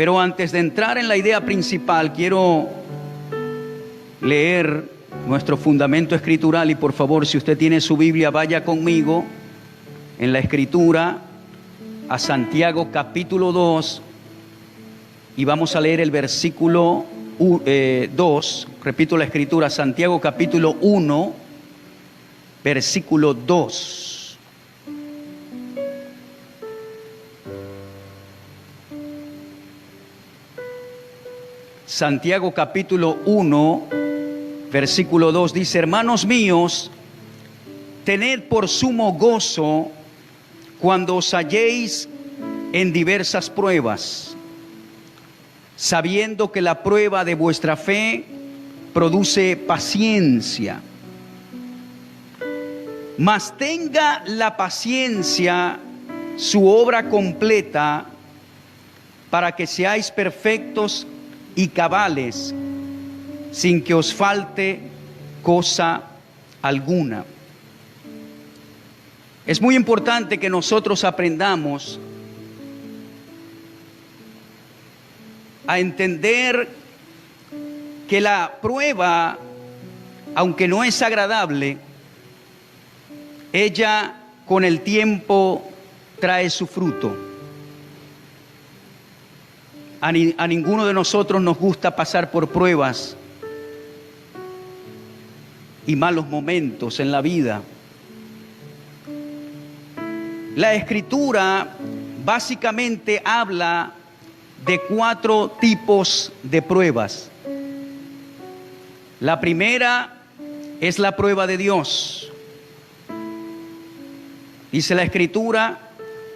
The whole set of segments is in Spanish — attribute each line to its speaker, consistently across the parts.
Speaker 1: Pero antes de entrar en la idea principal, quiero leer nuestro fundamento escritural y por favor, si usted tiene su Biblia, vaya conmigo en la escritura a Santiago capítulo 2 y vamos a leer el versículo 2, repito la escritura, Santiago capítulo 1, versículo 2. Santiago capítulo 1, versículo 2 dice: hermanos míos, tened por sumo gozo cuando os halléis en diversas pruebas, sabiendo que la prueba de vuestra fe produce paciencia. Mas tenga la paciencia su obra completa, para que seáis perfectos y cabales, sin que os falte cosa alguna. Es muy importante que nosotros aprendamos a entender que la prueba, aunque no es agradable, ella con el tiempo trae su fruto. A ninguno de nosotros nos gusta pasar por pruebas y malos momentos en la vida. La Escritura básicamente habla de 4 tipos de pruebas. La primera es la prueba de Dios. Dice la Escritura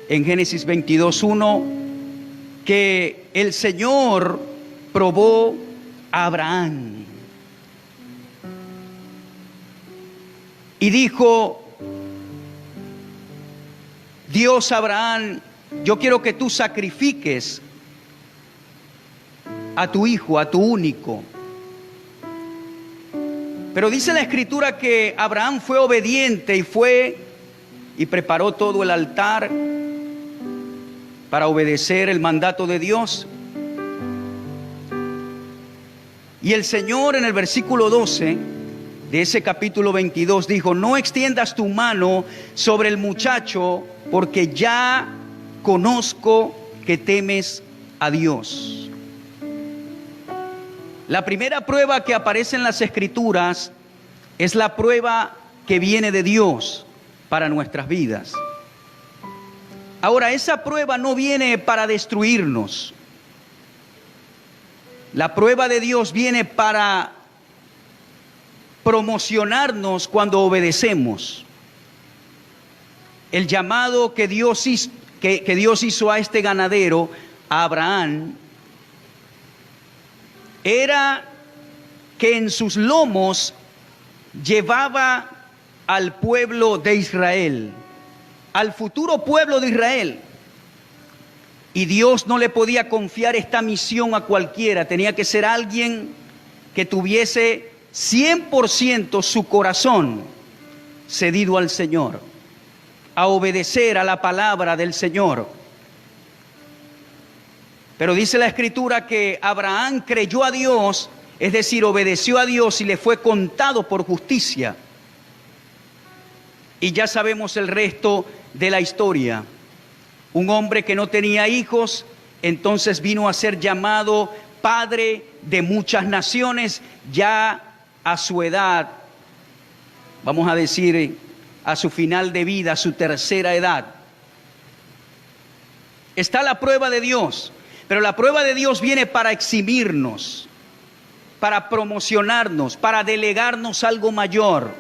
Speaker 1: en Génesis 22:1 que el Señor probó a Abraham y dijo Dios a Abraham: yo quiero que tú sacrifiques a tu hijo, a tu único. Pero dice la Escritura que Abraham fue obediente y fue y preparó todo el altar para obedecer el mandato de Dios. Y el Señor en el versículo 12 de ese capítulo 22 dijo: no extiendas tu mano sobre el muchacho, porque ya conozco que temes a Dios. La primera prueba que aparece en las Escrituras es la prueba que viene de Dios para nuestras vidas. Ahora, esa prueba no viene para destruirnos. La prueba de Dios viene para promocionarnos cuando obedecemos. El llamado que Dios hizo a este ganadero, a Abraham, era que en sus lomos llevaba al pueblo de Israel, al futuro pueblo de Israel. Y Dios no le podía confiar esta misión a cualquiera. Tenía que ser alguien que tuviese 100% su corazón cedido al Señor, a obedecer a la palabra del Señor. Pero dice la Escritura que Abraham creyó a Dios, es decir, obedeció a Dios y le fue contado por justicia. Y ya sabemos el resto de la historia. Un hombre que no tenía hijos, entonces vino a ser llamado padre de muchas naciones, ya a su edad, vamos a decir, a su final de vida, a su tercera edad. Está la prueba de Dios, pero la prueba de Dios viene para eximirnos, para promocionarnos, para delegarnos algo mayor.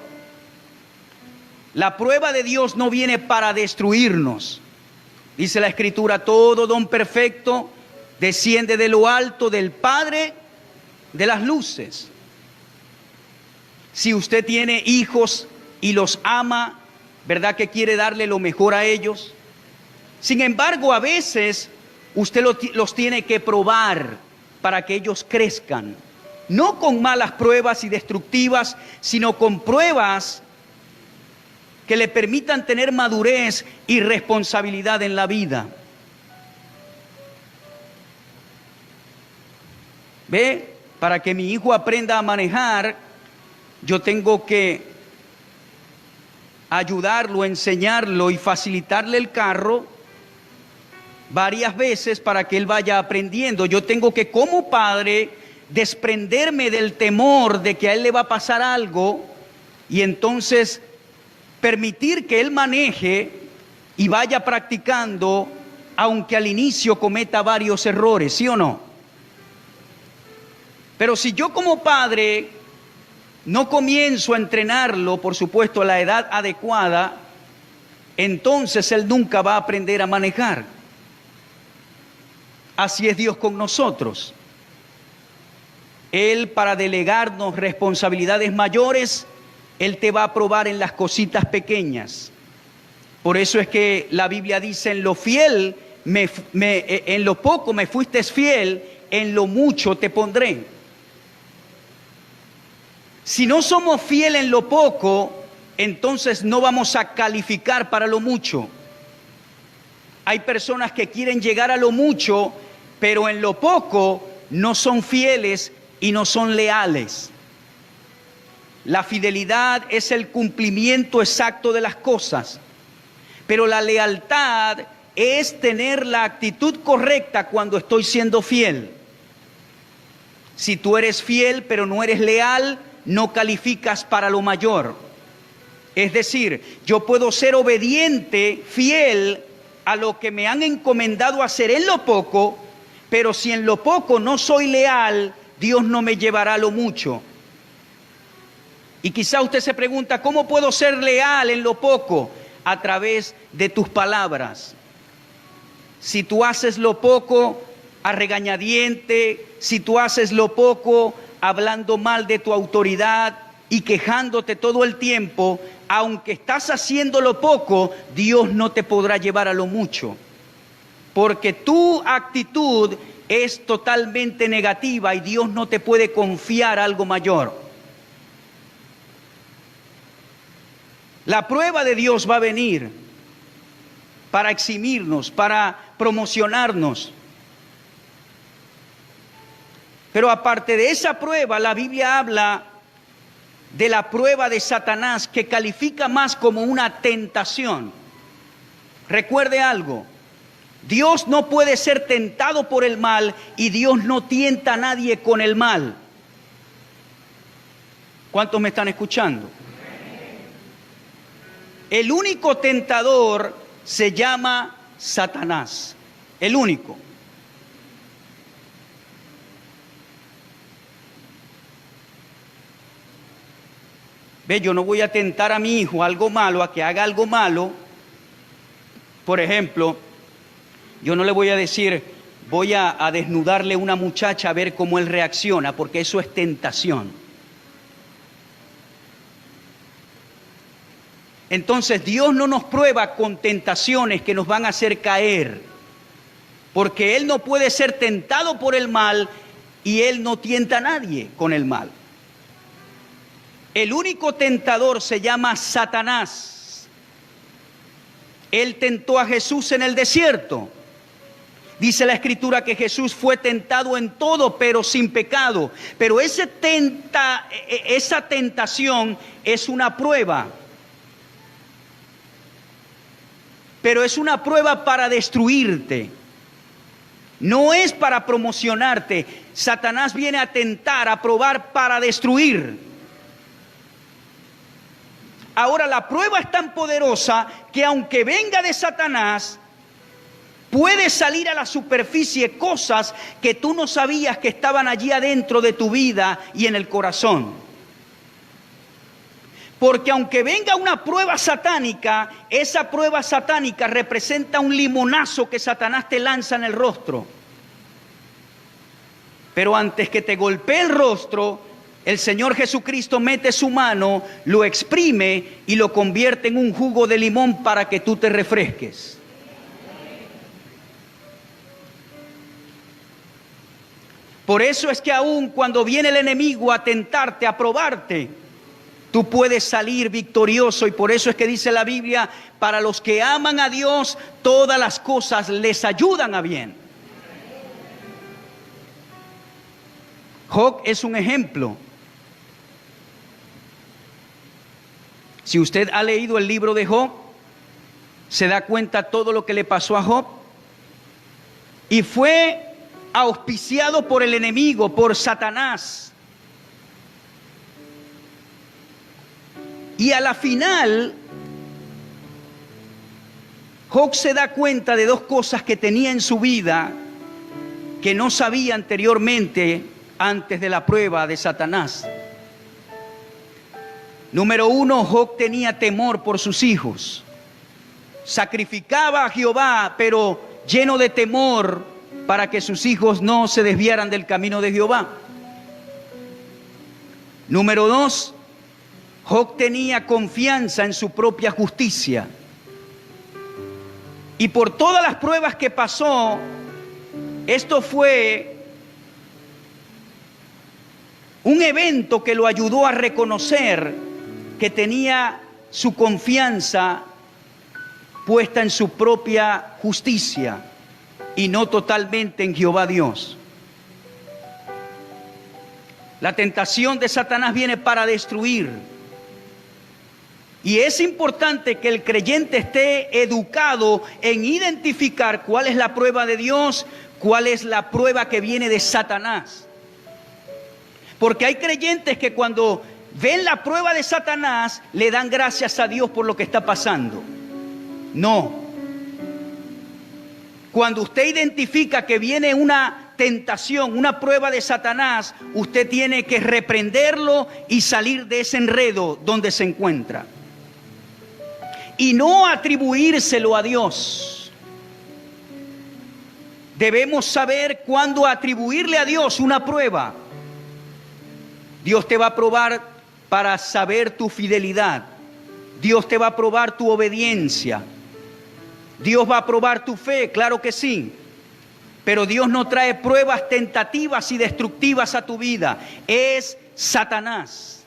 Speaker 1: La prueba de Dios no viene para destruirnos. Dice la Escritura: todo don perfecto desciende de lo alto, del Padre de las luces. Si usted tiene hijos y los ama, ¿verdad que quiere darle lo mejor a ellos? Sin embargo, a veces usted los tiene que probar para que ellos crezcan. No con malas pruebas y destructivas, sino con pruebas que le permitan tener madurez y responsabilidad en la vida. ¿Ve? Para que mi hijo aprenda a manejar, yo tengo que ayudarlo, enseñarlo y facilitarle el carro varias veces para que él vaya aprendiendo. Yo tengo que, como padre, desprenderme del temor de que a él le va a pasar algo y entonces permitir que él maneje y vaya practicando, aunque al inicio cometa varios errores, ¿sí o no? Pero si yo como padre no comienzo a entrenarlo, por supuesto, a la edad adecuada, entonces él nunca va a aprender a manejar. Así es Dios con nosotros. Él, para delegarnos responsabilidades mayores, Él te va a probar en las cositas pequeñas. Por eso es que la Biblia dice, en lo poco me fuiste fiel, en lo mucho te pondré. Si no somos fieles en lo poco, entonces no vamos a calificar para lo mucho. Hay personas que quieren llegar a lo mucho, pero en lo poco no son fieles y no son leales. La fidelidad es el cumplimiento exacto de las cosas, pero la lealtad es tener la actitud correcta cuando estoy siendo fiel. Si tú eres fiel pero no eres leal, no calificas para lo mayor. Es decir, yo puedo ser obediente, fiel a lo que me han encomendado hacer en lo poco, pero si en lo poco no soy leal, Dios no me llevará a lo mucho. Y quizá usted se pregunta, ¿cómo puedo ser leal en lo poco? A través de tus palabras. Si tú haces lo poco a regañadiente, si tú haces lo poco hablando mal de tu autoridad y quejándote todo el tiempo, aunque estás haciendo lo poco, Dios no te podrá llevar a lo mucho. Porque tu actitud es totalmente negativa y Dios no te puede confiar algo mayor. La prueba de Dios va a venir para eximirnos, para promocionarnos. Pero aparte de esa prueba, la Biblia habla de la prueba de Satanás, que califica más como una tentación. Recuerde algo, Dios no puede ser tentado por el mal y Dios no tienta a nadie con el mal. ¿Cuántos me están escuchando? El único tentador se llama Satanás, el único. Ve, yo no voy a tentar a mi hijo algo malo, a que haga algo malo. Por ejemplo, yo no le voy a decir, voy a desnudarle a una muchacha a ver cómo él reacciona, porque eso es tentación. Entonces Dios no nos prueba con tentaciones que nos van a hacer caer, porque Él no puede ser tentado por el mal y Él no tienta a nadie con el mal. El único tentador se llama Satanás. Él tentó a Jesús en el desierto. Dice la Escritura que Jesús fue tentado en todo, pero sin pecado. Pero esa tentación es una prueba. Pero es una prueba para destruirte. No es para promocionarte. Satanás viene a tentar, a probar para destruir. Ahora, la prueba es tan poderosa que aunque venga de Satanás, puede salir a la superficie cosas que tú no sabías que estaban allí adentro de tu vida y en el corazón. Porque aunque venga una prueba satánica, esa prueba satánica representa un limonazo que Satanás te lanza en el rostro. Pero antes que te golpee el rostro, el Señor Jesucristo mete su mano, lo exprime y lo convierte en un jugo de limón para que tú te refresques. Por eso es que aún cuando viene el enemigo a tentarte, a probarte, tú puedes salir victorioso. Y por eso es que dice la Biblia, para los que aman a Dios, todas las cosas les ayudan a bien. Job es un ejemplo. Si usted ha leído el libro de Job, se da cuenta todo lo que le pasó a Job. Y fue auspiciado por el enemigo, por Satanás. Y a la final, Job se da cuenta de dos cosas que tenía en su vida que no sabía anteriormente, antes de la prueba de Satanás. Número uno, Job tenía temor por sus hijos. Sacrificaba a Jehová, pero lleno de temor para que sus hijos no se desviaran del camino de Jehová. Número dos, Job tenía confianza en su propia justicia. Y por todas las pruebas que pasó, esto fue un evento que lo ayudó a reconocer que tenía su confianza puesta en su propia justicia y no totalmente en Jehová Dios. La tentación de Satanás viene para destruir. Y es importante que el creyente esté educado en identificar cuál es la prueba de Dios, cuál es la prueba que viene de Satanás. Porque hay creyentes que cuando ven la prueba de Satanás, le dan gracias a Dios por lo que está pasando. No. Cuando usted identifica que viene una tentación, una prueba de Satanás, usted tiene que reprenderlo y salir de ese enredo donde se encuentra. Y no atribuírselo a Dios. Debemos saber cuándo atribuirle a Dios una prueba. Dios te va a probar para saber tu fidelidad. Dios te va a probar tu obediencia. Dios va a probar tu fe, claro que sí. Pero Dios no trae pruebas tentativas y destructivas a tu vida. Es Satanás.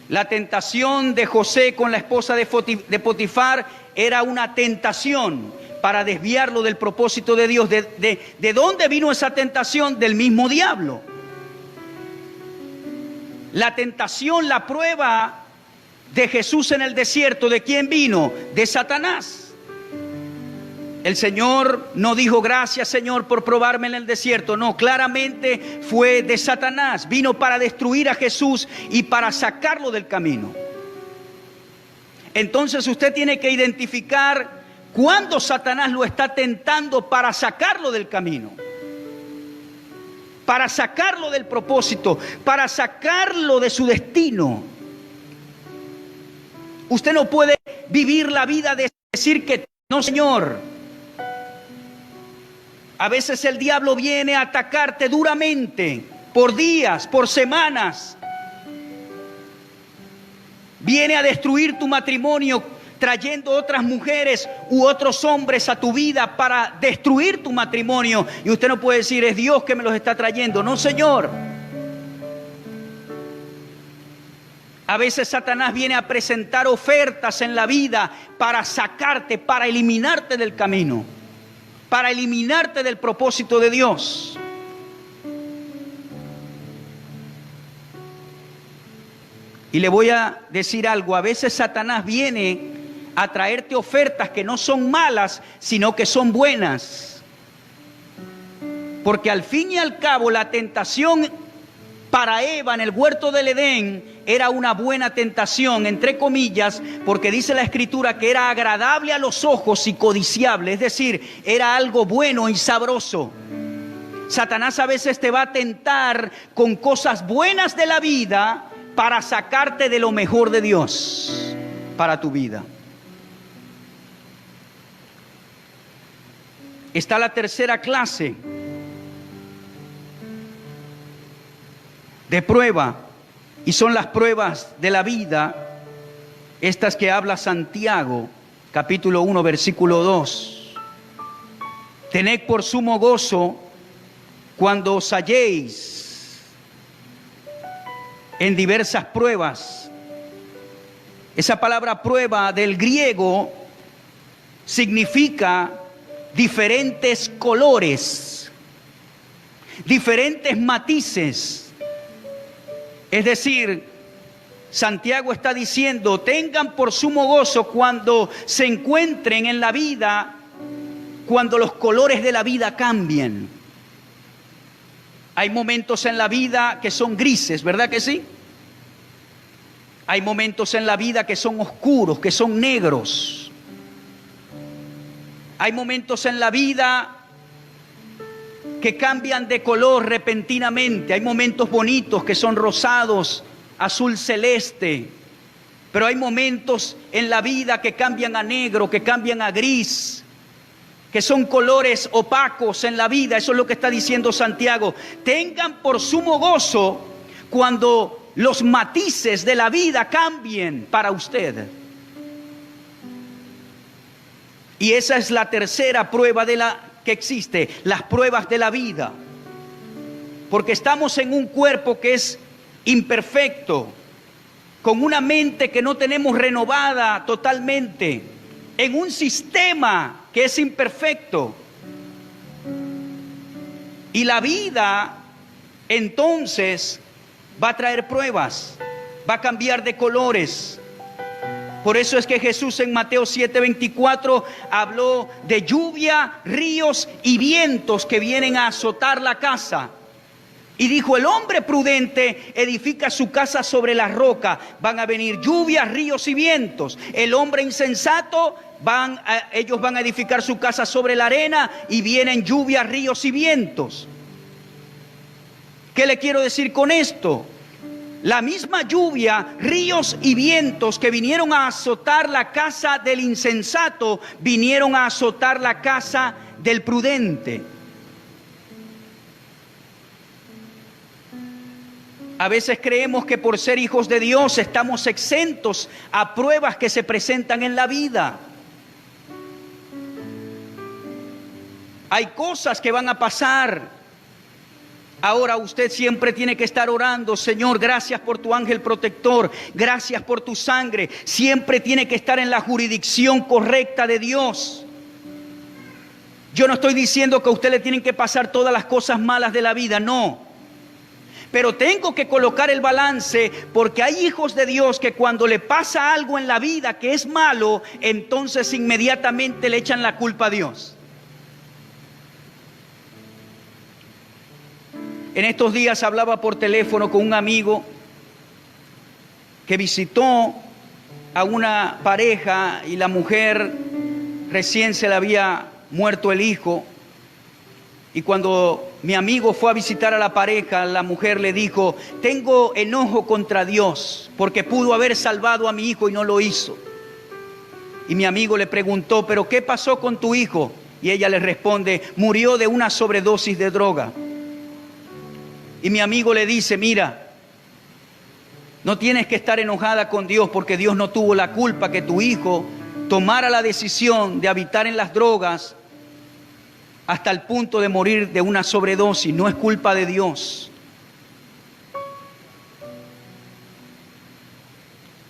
Speaker 1: La tentación de José con la esposa de Potifar era una tentación para desviarlo del propósito de Dios. ¿De dónde vino esa tentación? Del mismo diablo. La tentación, la prueba de Jesús en el desierto, ¿de quién vino? De Satanás. El Señor no dijo gracias, Señor, por probarme en el desierto. No, claramente fue de Satanás. Vino para destruir a Jesús y para sacarlo del camino. Entonces usted tiene que identificar cuándo Satanás lo está tentando para sacarlo del camino, para sacarlo del propósito, para sacarlo de su destino. Usted no puede vivir la vida de decir que no, Señor. A veces el diablo viene a atacarte duramente, por días, por semanas. Viene a destruir tu matrimonio, trayendo otras mujeres u otros hombres a tu vida para destruir tu matrimonio. Y usted no puede decir, es Dios que me los está trayendo. No, Señor. A veces Satanás viene a presentar ofertas en la vida para sacarte, para eliminarte del camino, para eliminarte del propósito de Dios. Y le voy a decir algo, a veces Satanás viene a traerte ofertas que no son malas, sino que son buenas. Porque al fin y al cabo la tentación para Eva en el huerto del Edén era una buena tentación, entre comillas, porque dice la Escritura que era agradable a los ojos y codiciable, es decir, era algo bueno y sabroso. Satanás a veces te va a tentar con cosas buenas de la vida para sacarte de lo mejor de Dios para tu vida. Está la tercera clase de prueba, y son las pruebas de la vida, estas que habla Santiago, capítulo 1, versículo 2. Tened por sumo gozo cuando os halléis en diversas pruebas. Esa palabra prueba del griego significa diferentes colores, diferentes matices. Es decir, Santiago está diciendo, tengan por sumo gozo cuando se encuentren en la vida, cuando los colores de la vida cambien. Hay momentos en la vida que son grises, ¿verdad que sí? Hay momentos en la vida que son oscuros, que son negros. Hay momentos en la vida que cambian de color repentinamente. Hay momentos bonitos que son rosados, azul celeste. Pero hay momentos en la vida que cambian a negro, que cambian a gris, que son colores opacos en la vida. Eso es lo que está diciendo Santiago. Tengan por sumo gozo cuando los matices de la vida cambien para usted. Y esa es la tercera prueba que existe, las pruebas de la vida. Porque estamos en un cuerpo que es imperfecto, con una mente que no tenemos renovada totalmente, en un sistema que es imperfecto. Y la vida entonces va a traer pruebas, va a cambiar de colores. Por eso es que Jesús en Mateo 7:24 habló de lluvia, ríos y vientos que vienen a azotar la casa. Y dijo, el hombre prudente edifica su casa sobre la roca. Van a venir lluvias, ríos y vientos. El hombre insensato, ellos van a edificar su casa sobre la arena y vienen lluvias, ríos y vientos. ¿Qué le quiero decir con esto? La misma lluvia, ríos y vientos que vinieron a azotar la casa del insensato, vinieron a azotar la casa del prudente. A veces creemos que por ser hijos de Dios estamos exentos a pruebas que se presentan en la vida. Hay cosas que van a pasar. Ahora usted siempre tiene que estar orando, Señor, gracias por tu ángel protector, gracias por tu sangre. Siempre tiene que estar en la jurisdicción correcta de Dios. Yo no estoy diciendo que a usted le tienen que pasar todas las cosas malas de la vida, no. Pero tengo que colocar el balance, porque hay hijos de Dios que cuando le pasa algo en la vida que es malo, entonces inmediatamente le echan la culpa a Dios. En estos días hablaba por teléfono con un amigo que visitó a una pareja y la mujer recién se le había muerto el hijo. Y cuando mi amigo fue a visitar a la pareja, la mujer le dijo, tengo enojo contra Dios porque pudo haber salvado a mi hijo y no lo hizo. Y mi amigo le preguntó, ¿pero qué pasó con tu hijo? Y ella le responde, murió de una sobredosis de droga. Y mi amigo le dice, mira, no tienes que estar enojada con Dios porque Dios no tuvo la culpa que tu hijo tomara la decisión de habitar en las drogas hasta el punto de morir de una sobredosis. No es culpa de Dios.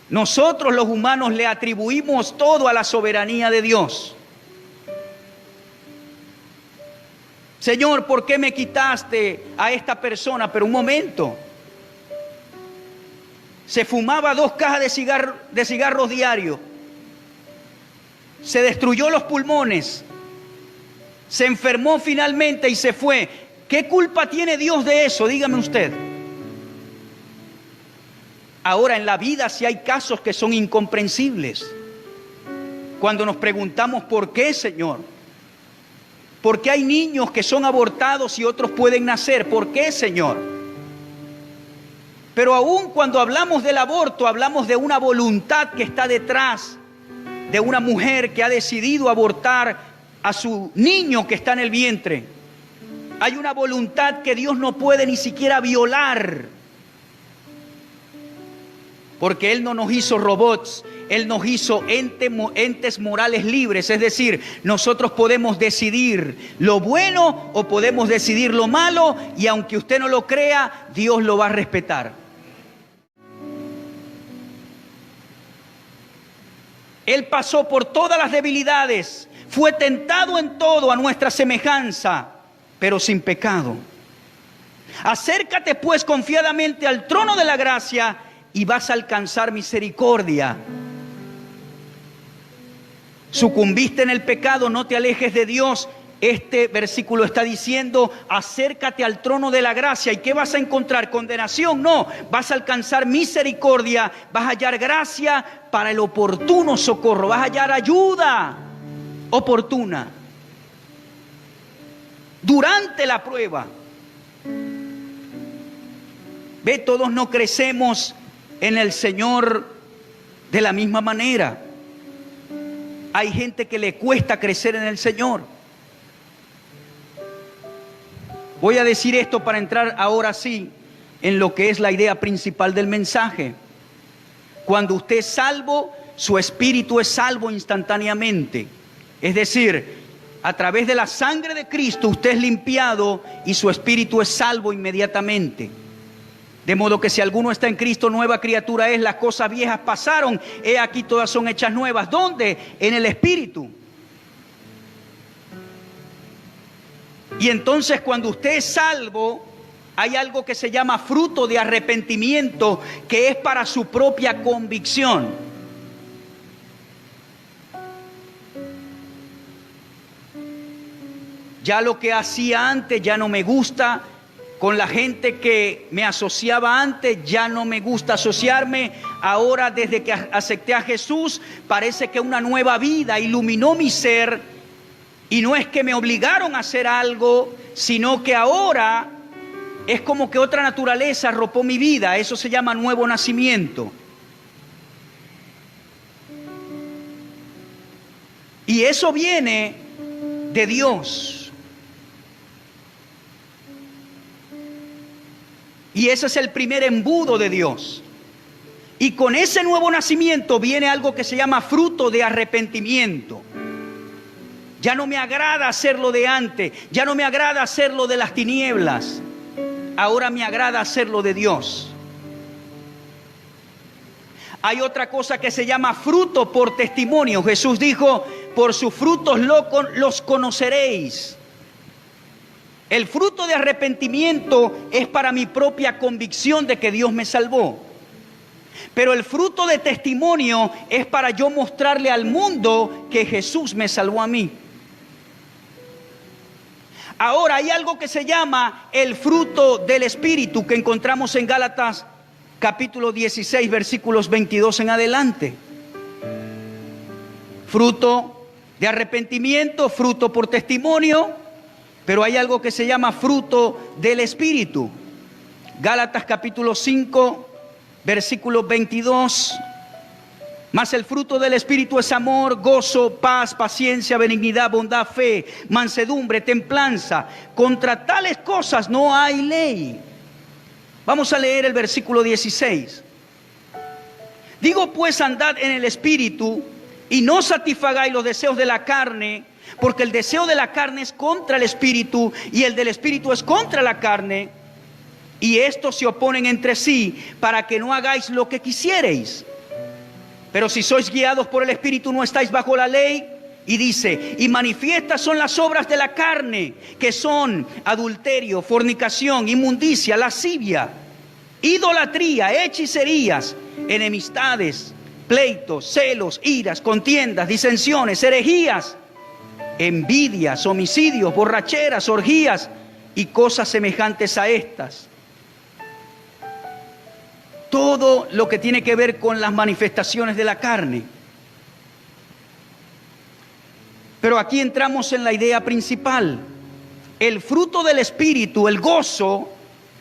Speaker 1: Nosotros los humanos le atribuimos todo a la soberanía de Dios. Señor, ¿por qué me quitaste a esta persona? Pero un momento. Se fumaba 2 cajas de cigarros diarios. Se destruyó los pulmones. Se enfermó finalmente y se fue. ¿Qué culpa tiene Dios de eso? Dígame usted. Ahora en la vida sí hay casos que son incomprensibles. Cuando nos preguntamos ¿por qué, Señor? ¿Por qué hay niños que son abortados y otros pueden nacer? ¿Por qué, Señor? Pero aún cuando hablamos del aborto, hablamos de una voluntad que está detrás de una mujer que ha decidido abortar a su niño que está en el vientre. Hay una voluntad que Dios no puede ni siquiera violar. Porque Él no nos hizo robots, Él nos hizo entes morales libres. Es decir, nosotros podemos decidir lo bueno o podemos decidir lo malo, y aunque usted no lo crea, Dios lo va a respetar. Él pasó por todas las debilidades, fue tentado en todo a nuestra semejanza, pero sin pecado. Acércate pues confiadamente al trono de la gracia y vas a alcanzar misericordia. Sucumbiste en el pecado, no te alejes de Dios. Este versículo está diciendo, acércate al trono de la gracia. ¿Y qué vas a encontrar? ¿Condenación? No, vas a alcanzar misericordia, vas a hallar gracia para el oportuno socorro, vas a hallar ayuda oportuna durante la prueba. Ve, todos no crecemos en el Señor de la misma manera. Hay gente que le cuesta crecer en el Señor. Voy a decir esto para entrar ahora sí en lo que es la idea principal del mensaje. Cuando usted es salvo, su espíritu es salvo instantáneamente. Es decir, a través de la sangre de Cristo usted es limpiado y su espíritu es salvo inmediatamente. De modo que si alguno está en Cristo, nueva criatura es, las cosas viejas pasaron, he aquí todas son hechas nuevas. ¿Dónde? En el espíritu. Y entonces cuando usted es salvo, hay algo que se llama fruto de arrepentimiento, que es para su propia convicción. Ya lo que hacía antes ya no me gusta. Con la gente que me asociaba antes, ya no me gusta asociarme. Ahora, desde que acepté a Jesús, parece que una nueva vida iluminó mi ser. Y no es que me obligaron a hacer algo, sino que ahora es como que otra naturaleza arropó mi vida. Eso se llama nuevo nacimiento. Y eso viene de Dios. Y ese es el primer embudo de Dios. Y con ese nuevo nacimiento viene algo que se llama fruto de arrepentimiento. Ya no me agrada hacerlo de antes. Ya no me agrada hacerlo de las tinieblas. Ahora me agrada hacerlo de Dios. Hay otra cosa que se llama fruto por testimonio. Jesús dijo, por sus frutos los conoceréis. El fruto de arrepentimiento es para mi propia convicción de que Dios me salvó. Pero el fruto de testimonio es para yo mostrarle al mundo que Jesús me salvó a mí. Ahora hay algo que se llama el fruto del Espíritu, que encontramos en Gálatas capítulo 16, versículos 22 en adelante. Fruto de arrepentimiento, fruto por testimonio. Pero hay algo que se llama fruto del Espíritu. Gálatas capítulo 5, versículo 22. Mas el fruto del Espíritu es amor, gozo, paz, paciencia, benignidad, bondad, fe, mansedumbre, templanza. Contra tales cosas no hay ley. Vamos a leer el versículo 16. Digo pues, andad en el Espíritu y no satisfagáis los deseos de la carne, porque el deseo de la carne es contra el Espíritu y el del Espíritu es contra la carne, y estos se oponen entre sí para que no hagáis lo que quisiereis. Pero si sois guiados por el Espíritu, no estáis bajo la ley. Y dice, y manifiestas son las obras de la carne, que son adulterio, fornicación, inmundicia, lascivia, idolatría, hechicerías, enemistades, pleitos, celos, iras, contiendas, disensiones, herejías, envidias, homicidios, borracheras, orgías y cosas semejantes a estas. Todo lo que tiene que ver con las manifestaciones de la carne. Pero aquí entramos en la idea principal. El fruto del Espíritu, el gozo,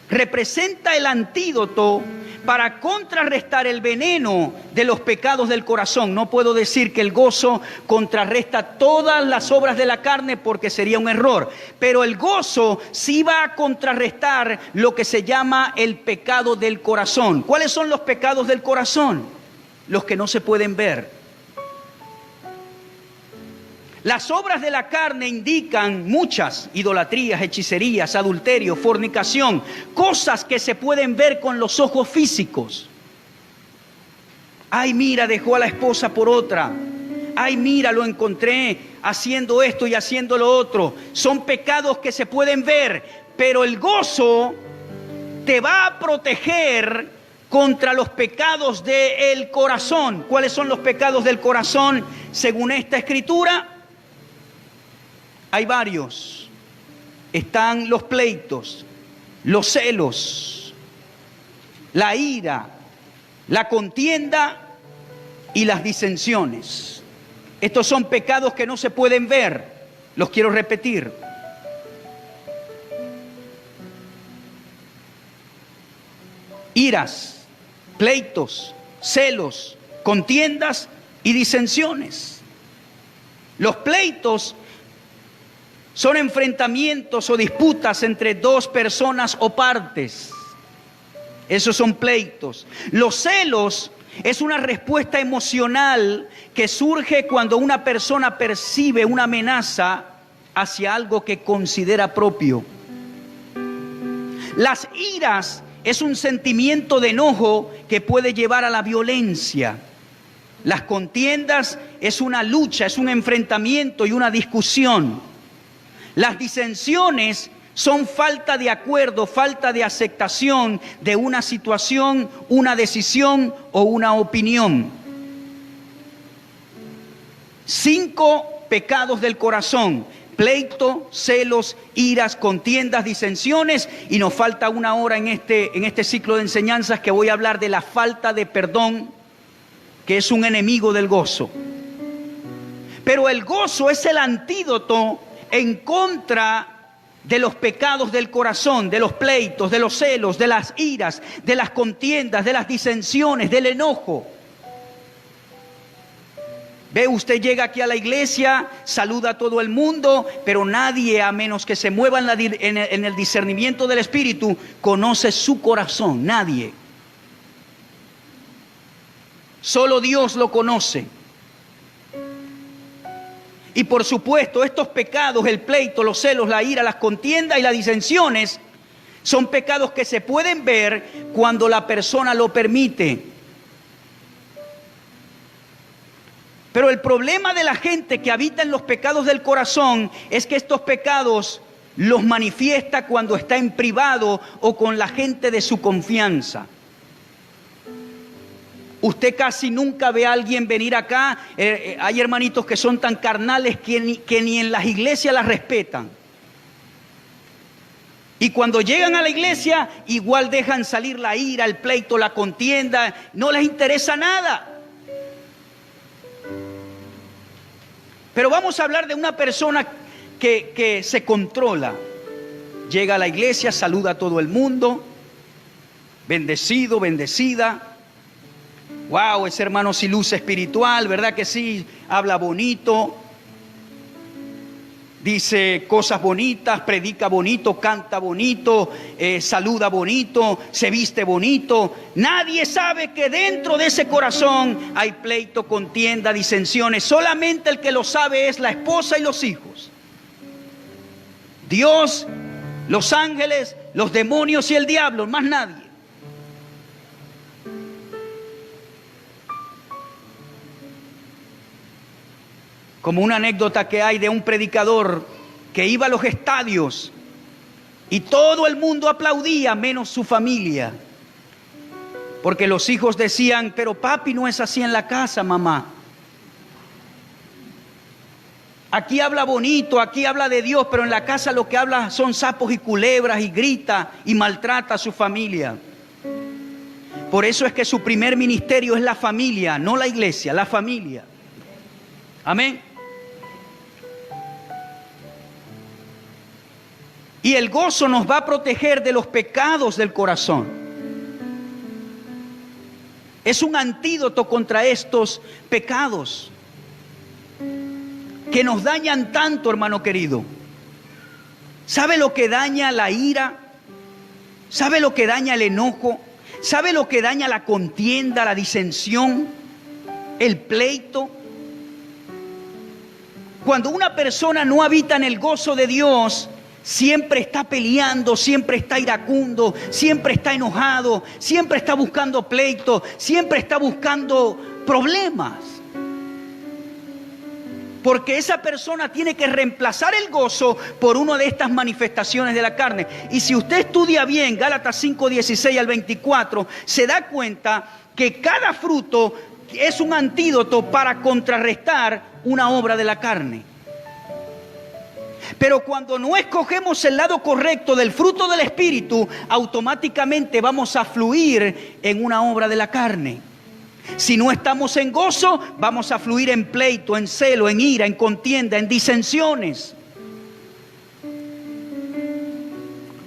Speaker 1: representa el antídoto para contrarrestar el veneno de los pecados del corazón. No puedo decir que el gozo contrarresta todas las obras de la carne, porque sería un error. Pero el gozo sí va a contrarrestar lo que se llama el pecado del corazón. ¿Cuáles son los pecados del corazón? Los que no se pueden ver. Las obras de la carne indican muchas: idolatrías, hechicerías, adulterio, fornicación, cosas que se pueden ver con los ojos físicos. Ay, mira, dejó a la esposa por otra. ay, mira, lo encontré haciendo esto y haciendo lo otro. Son pecados que se pueden ver, pero el gozo te va a proteger contra los pecados del corazón. ¿Cuáles son los pecados del corazón según esta escritura? Hay varios. Están los pleitos, los celos, la ira, la contienda y las disensiones. Estos son pecados que no se pueden ver. Los quiero repetir. Iras, pleitos, celos, contiendas y disensiones. Los pleitos son enfrentamientos o disputas entre dos personas o partes. Esos son pleitos. Los celos es una respuesta emocional que surge cuando una persona percibe una amenaza hacia algo que considera propio. Las iras es un sentimiento de enojo que puede llevar a la violencia. Las contiendas es una lucha, es un enfrentamiento y una discusión. Las disensiones son falta de acuerdo, falta de aceptación de una situación, una decisión o una opinión. 5 pecados del corazón: pleito, celos, iras, contiendas, disensiones. Y nos falta una hora en este ciclo de enseñanzas que voy a hablar de la falta de perdón, que es un enemigo del gozo. Pero el gozo es el antídoto en contra de los pecados del corazón, de los pleitos, de los celos, de las iras, de las contiendas, de las disensiones, del enojo. Ve, usted llega aquí a la iglesia, saluda a todo el mundo, pero nadie, a menos que se mueva en el discernimiento del Espíritu, conoce su corazón. Nadie. Solo Dios lo conoce. Y por supuesto, estos pecados, el pleito, los celos, la ira, las contiendas y las disensiones, son pecados que se pueden ver cuando la persona lo permite. Pero el problema de la gente que habita en los pecados del corazón es que estos pecados los manifiesta cuando está en privado o con la gente de su confianza. Usted casi nunca ve a alguien venir acá. Hay hermanitos que son tan carnales que ni en las iglesias las respetan. Y cuando llegan a la iglesia, igual dejan salir la ira, el pleito, la contienda. No les interesa nada. Pero vamos a hablar de una persona que se controla. Llega a la iglesia, saluda a todo el mundo. Bendecido, bendecida. Wow, ese hermano sí luce espiritual, ¿verdad que sí? Habla bonito, dice cosas bonitas, predica bonito, canta bonito, saluda bonito, se viste bonito. Nadie sabe que dentro de ese corazón hay pleito, contienda, disensiones. Solamente el que lo sabe es la esposa y los hijos. Dios, los ángeles, los demonios y el diablo, más nadie. Como una anécdota que hay de un predicador que iba a los estadios y todo el mundo aplaudía menos su familia. Porque los hijos decían, pero papi, no es así en la casa, mamá. Aquí habla bonito, aquí habla de Dios, pero en la casa lo que habla son sapos y culebras y grita y maltrata a su familia. Por eso es que su primer ministerio es la familia, no la iglesia, la familia. Amén. Y el gozo nos va a proteger de los pecados del corazón. Es un antídoto contra estos pecados que nos dañan tanto, hermano querido. ¿Sabe lo que daña la ira? ¿Sabe lo que daña el enojo? ¿Sabe lo que daña la contienda, la disensión, el pleito? Cuando una persona no habita en el gozo de Dios, siempre está peleando, siempre está iracundo, siempre está enojado, siempre está buscando pleito, siempre está buscando problemas. Porque esa persona tiene que reemplazar el gozo por una de estas manifestaciones de la carne. Y si usted estudia bien Gálatas 5, 16 al 24, se da cuenta que cada fruto es un antídoto para contrarrestar una obra de la carne. Pero cuando no escogemos el lado correcto del fruto del Espíritu, automáticamente vamos a fluir en una obra de la carne. Si no estamos en gozo, vamos a fluir en pleito, en celo, en ira, en contienda, en disensiones.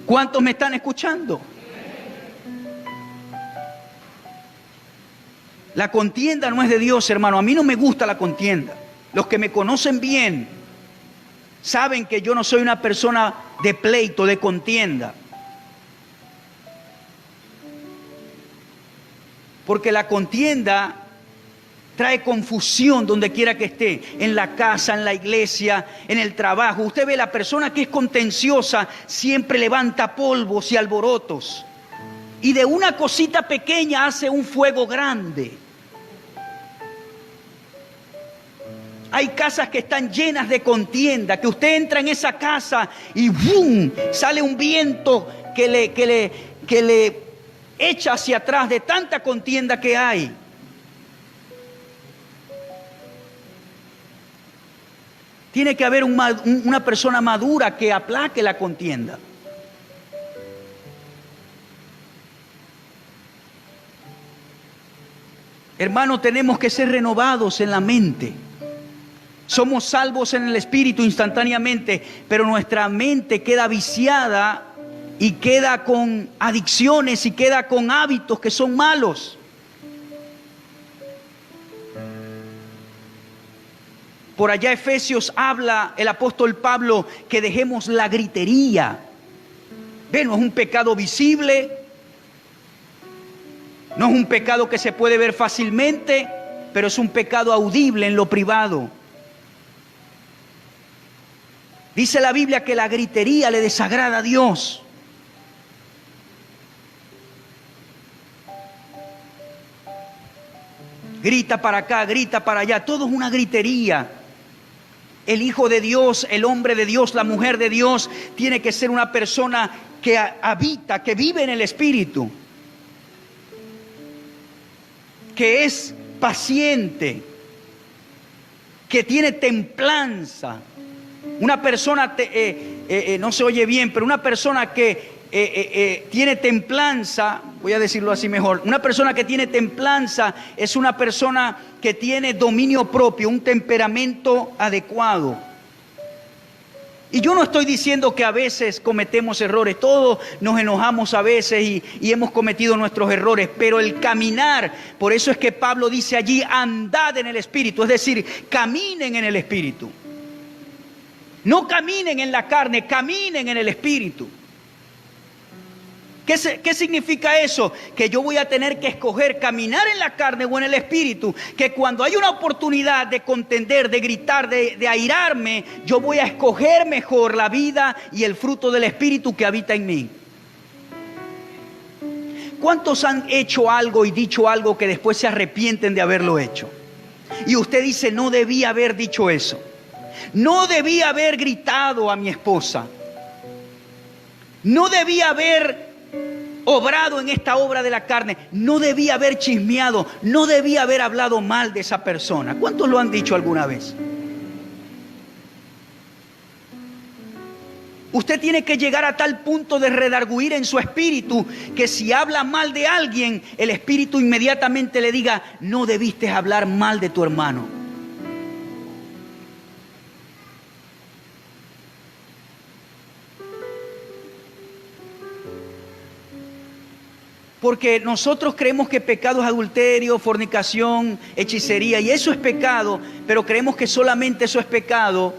Speaker 1: ¿Cuántos me están escuchando? La contienda no es de Dios, hermano. A mí no me gusta la contienda. Los que me conocen bien saben que yo no soy una persona de pleito, de contienda. Porque la contienda trae confusión donde quiera que esté, en la casa, en la iglesia, en el trabajo. Usted ve, la persona que es contenciosa siempre levanta polvos y alborotos. Y de una cosita pequeña hace un fuego grande. Hay casas que están llenas de contienda, que usted entra en esa casa y ¡bum!, sale un viento que le echa hacia atrás de tanta contienda que hay. Tiene que haber una persona madura que aplaque la contienda. Hermano, tenemos que ser renovados en la mente. Somos salvos en el Espíritu instantáneamente, pero nuestra mente queda viciada y queda con adicciones y queda con hábitos que son malos. Por allá Efesios habla el apóstol Pablo que dejemos la gritería. ¿Ven? No es un pecado visible, no es un pecado que se puede ver fácilmente, pero es un pecado audible en lo privado. Dice la Biblia que la gritería le desagrada a Dios. Grita para acá, grita para allá, todo es una gritería. El Hijo de Dios, el hombre de Dios, la mujer de Dios, tiene que ser una persona que habita, que vive en el Espíritu, que es paciente, que tiene templanza. Una persona, no se oye bien, pero una persona que tiene templanza, voy a decirlo así mejor, una persona que tiene templanza es una persona que tiene dominio propio, un temperamento adecuado. Y yo no estoy diciendo que a veces cometemos errores, todos nos enojamos a veces y hemos cometido nuestros errores, pero el caminar, por eso es que Pablo dice allí, andad en el Espíritu, es decir, caminen en el Espíritu. No caminen en la carne, caminen en el Espíritu. ¿Qué significa eso? Que yo voy a tener que escoger caminar en la carne o en el Espíritu. Que cuando hay una oportunidad de contender, de gritar, de airarme, yo voy a escoger mejor la vida y el fruto del Espíritu que habita en mí. ¿Cuántos han hecho algo y dicho algo que después se arrepienten de haberlo hecho? Y usted dice, no debía haber dicho eso. No debía haber gritado a mi esposa. No debía haber obrado en esta obra de la carne. No debía haber chismeado. No debía haber hablado mal de esa persona. ¿Cuántos lo han dicho alguna vez? Usted tiene que llegar a tal punto de redarguir en su espíritu que si habla mal de alguien, el espíritu inmediatamente le diga, no debiste hablar mal de tu hermano. Porque nosotros creemos que pecado es adulterio, fornicación, hechicería, y eso es pecado, pero creemos que solamente eso es pecado.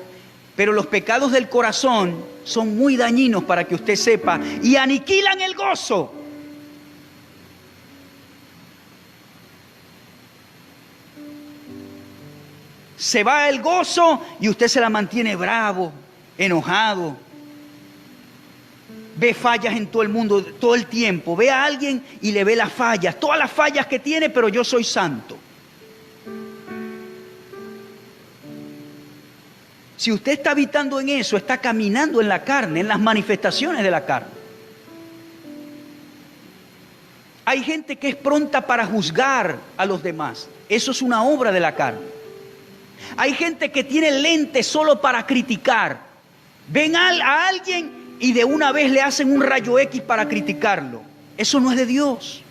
Speaker 1: Pero los pecados del corazón son muy dañinos, para que usted sepa, y aniquilan el gozo. Se va el gozo y usted se la mantiene bravo, enojado. Ve fallas en todo el mundo, todo el tiempo. Ve a alguien y le ve las fallas, todas las fallas que tiene, pero yo soy santo. Si usted está habitando en eso, está caminando en la carne, en las manifestaciones de la carne. Hay gente que es pronta para juzgar a los demás. Eso es una obra de la carne. Hay gente que tiene lentes solo para criticar. Ven a alguien y de una vez le hacen un rayo X para criticarlo. Eso no es de Dios.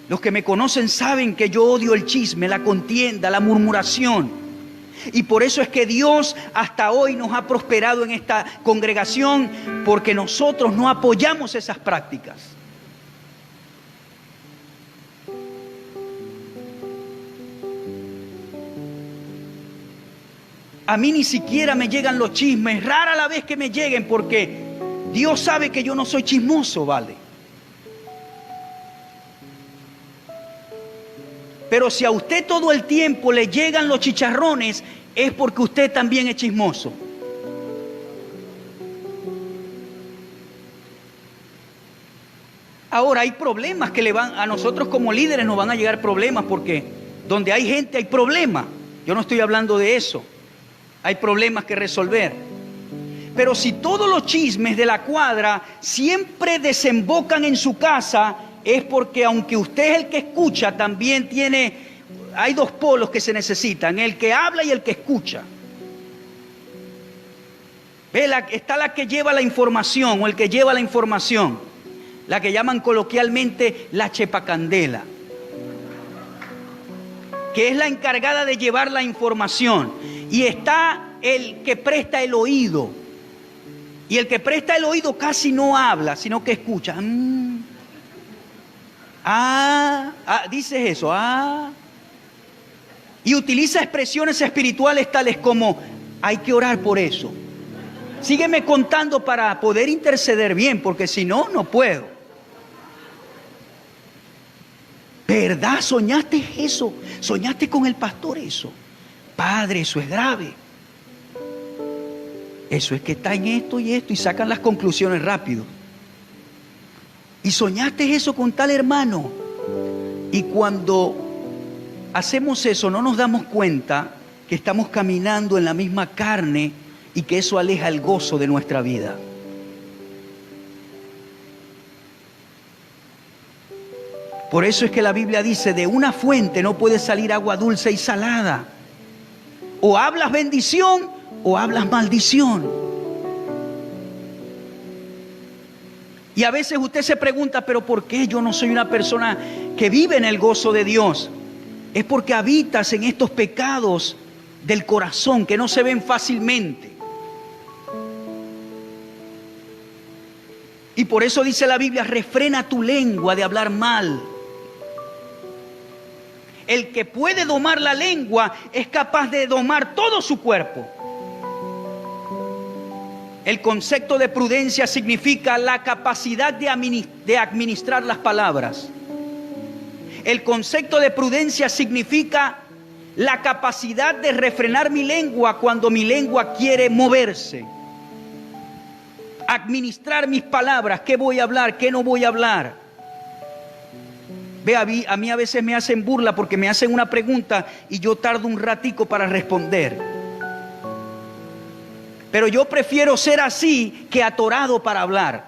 Speaker 1: Los que me conocen saben que yo odio el chisme, la contienda, la murmuración. Y por eso es que Dios hasta hoy nos ha prosperado en esta congregación, porque nosotros no apoyamos esas prácticas. A mí ni siquiera me llegan los chismes, rara la vez que me lleguen, porque Dios sabe que yo no soy chismoso, ¿vale? Pero si a usted todo el tiempo le llegan los chicharrones, es porque usted también es chismoso. Ahora hay problemas que le van, a nosotros como líderes nos van a llegar problemas, porque donde hay gente hay problemas. Yo no estoy hablando de eso. Hay problemas que resolver. Pero si todos los chismes de la cuadra siempre desembocan en su casa, es porque aunque usted es el que escucha, también hay dos polos que se necesitan, el que habla y el que escucha. Está la que lleva la información o el que lleva la información, la que llaman coloquialmente la chepacandela, que es la encargada de llevar la información. Y está el que presta el oído. Y el que presta el oído casi no habla, sino que escucha. Dices eso, y utiliza expresiones espirituales tales como: hay que orar por eso. Sígueme contando para poder interceder bien, porque si no, no puedo. ¿Verdad? ¿Soñaste eso? ¿Soñaste con el pastor eso? Padre, eso es grave. Eso es que está en esto y esto, y sacan las conclusiones rápido. Y soñaste eso con tal hermano. Y cuando hacemos eso no nos damos cuenta que estamos caminando en la misma carne y que eso aleja el gozo de nuestra vida. Por eso es que la Biblia dice: de una fuente no puede salir agua dulce y salada. O hablas bendición o hablas maldición. Y a veces usted se pregunta: ¿pero por qué yo no soy una persona que vive en el gozo de Dios? Es porque habitas en estos pecados del corazón que no se ven fácilmente. Y por eso dice la Biblia: refrena tu lengua de hablar mal. El que puede domar la lengua es capaz de domar todo su cuerpo. El concepto de prudencia significa la capacidad de administrar las palabras. El concepto de prudencia significa la capacidad de refrenar mi lengua cuando mi lengua quiere moverse. Administrar mis palabras, qué voy a hablar, qué no voy a hablar. Ve, a mí a veces me hacen burla porque me hacen una pregunta y yo tardo un ratico para responder. Pero yo prefiero ser así que atorado para hablar.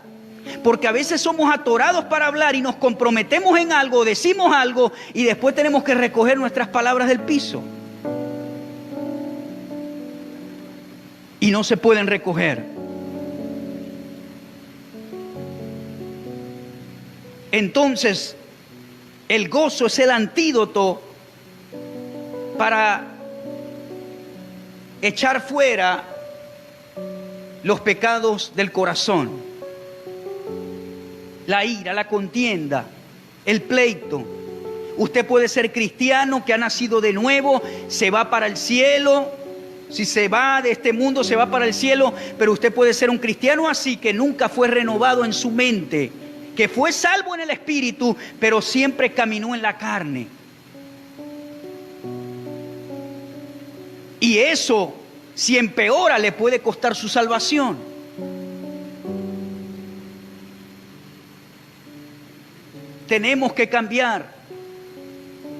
Speaker 1: Porque a veces somos atorados para hablar y nos comprometemos en algo, decimos algo y después tenemos que recoger nuestras palabras del piso. Y no se pueden recoger. Entonces, el gozo es el antídoto para echar fuera los pecados del corazón. La ira, la contienda, el pleito. Usted puede ser cristiano que ha nacido de nuevo, se va para el cielo. Si se va de este mundo, se va para el cielo. Pero usted puede ser un cristiano así, que nunca fue renovado en su mente, que fue salvo en el espíritu, pero siempre caminó en la carne. Y eso, si empeora, le puede costar su salvación. Tenemos que cambiar.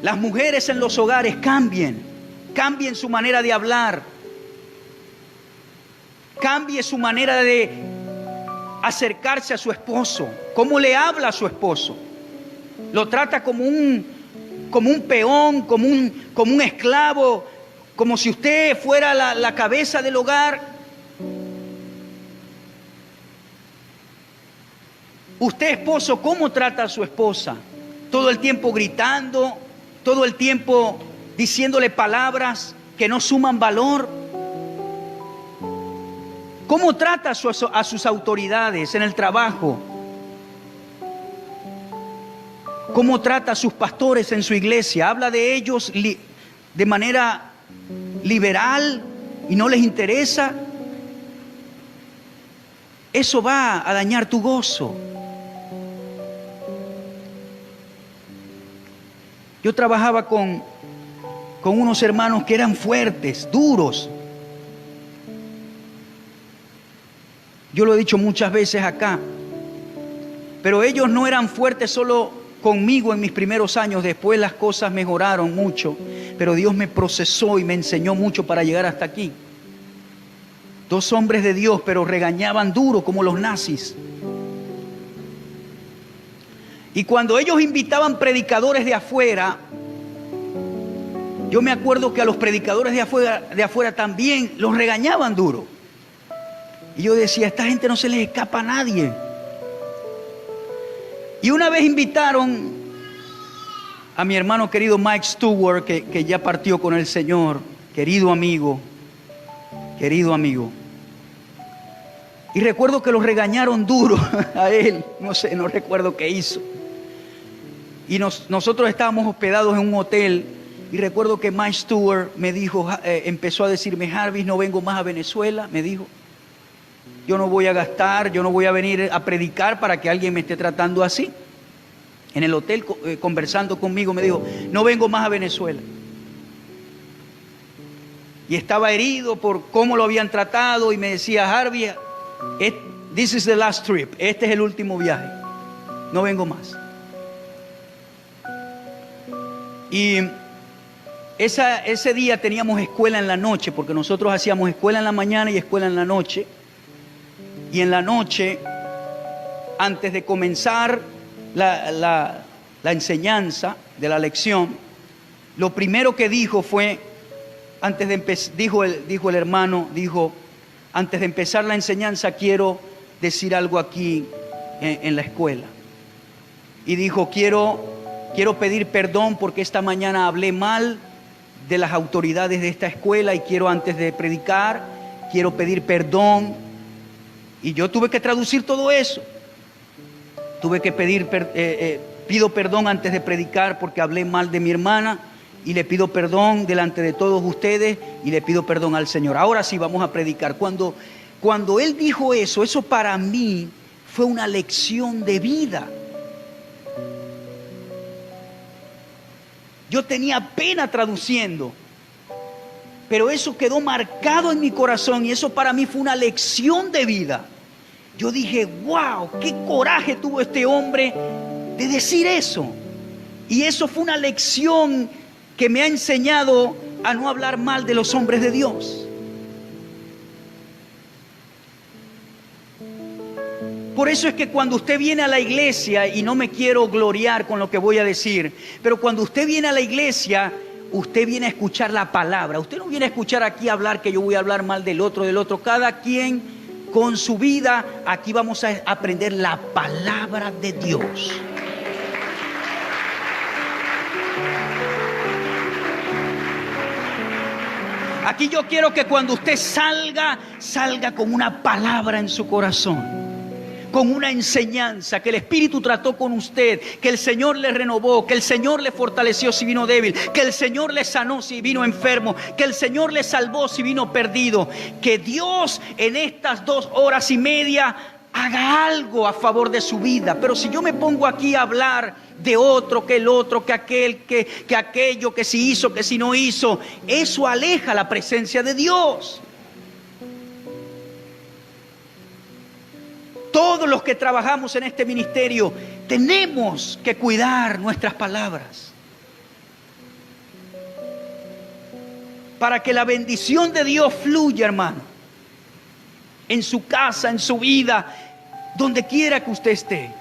Speaker 1: Las mujeres en los hogares cambien su manera de hablar, cambie su manera de acercarse a su esposo. ¿Cómo le habla a su esposo? Lo trata como un peón, como un esclavo, como si usted fuera la cabeza del hogar. Usted, esposo, ¿cómo trata a su esposa? Todo el tiempo gritando, todo el tiempo diciéndole palabras que no suman valor. ¿Cómo trata a sus autoridades en el trabajo? ¿Cómo trata a sus pastores en su iglesia? ¿Habla de ellos de manera liberal y no les interesa? Eso va a dañar tu gozo. Yo trabajaba con unos hermanos que eran fuertes, duros. Yo lo he dicho muchas veces acá, pero ellos no eran fuertes solo conmigo en mis primeros años. Después las cosas mejoraron mucho, pero Dios me procesó y me enseñó mucho para llegar hasta aquí. 2 hombres de Dios, pero regañaban duro como los nazis. Y cuando ellos invitaban predicadores de afuera, yo me acuerdo que a los predicadores de afuera también los regañaban duro. Y yo decía, a esta gente no se les escapa a nadie. Y una vez invitaron a mi hermano querido Mike Stewart, que ya partió con el Señor, querido amigo. Y recuerdo que los regañaron duro a él, no recuerdo qué hizo. Y nosotros estábamos hospedados en un hotel. Y recuerdo que Mike Stewart me dijo, empezó a decirme, Jarvis, no vengo más a Venezuela, me dijo. Yo no voy a gastar, yo no voy a venir a predicar para que alguien me esté tratando así. En el hotel, conversando conmigo, me dijo, no vengo más a Venezuela. Y estaba herido por cómo lo habían tratado y me decía, Jarvis, this is the last trip, este es el último viaje, no vengo más. Y ese día teníamos escuela en la noche, porque nosotros hacíamos escuela en la mañana y escuela en la noche. Y en la noche, antes de comenzar la enseñanza de la lección, lo primero que dijo fue, dijo el hermano, antes de empezar la enseñanza quiero decir algo aquí en la escuela. Y dijo, quiero pedir perdón porque esta mañana hablé mal de las autoridades de esta escuela y quiero, antes de predicar, quiero pedir perdón. Y yo tuve que traducir todo eso. Tuve que pido perdón antes de predicar porque hablé mal de mi hermana y le pido perdón delante de todos ustedes y le pido perdón al Señor. Ahora sí vamos a predicar. Cuando él dijo eso para mí fue una lección de vida. Yo tenía pena traduciendo, pero eso quedó marcado en mi corazón y eso para mí fue una lección de vida. Yo dije, wow, qué coraje tuvo este hombre de decir eso. Y eso fue una lección que me ha enseñado a no hablar mal de los hombres de Dios. Por eso es que cuando usted viene a la iglesia, y no me quiero gloriar con lo que voy a decir, pero cuando usted viene a la iglesia, usted viene a escuchar la palabra. Usted no viene a escuchar aquí hablar que yo voy a hablar mal del otro. Cada quien con su vida, aquí vamos a aprender la palabra de Dios. Aquí yo quiero que cuando usted salga con una palabra en su corazón, con una enseñanza, que el Espíritu trató con usted, que el Señor le renovó, que el Señor le fortaleció si vino débil, que el Señor le sanó si vino enfermo, que el Señor le salvó si vino perdido. Que Dios en estas 2 horas y media haga algo a favor de su vida. Pero si yo me pongo aquí a hablar de otro, que el otro, que aquel, que aquello, que si hizo, que si no hizo, eso aleja la presencia de Dios. Todos los que trabajamos en este ministerio Tenemos que cuidar nuestras palabras para que la bendición de Dios fluya, hermano, en su casa, en su vida, donde quiera que usted esté.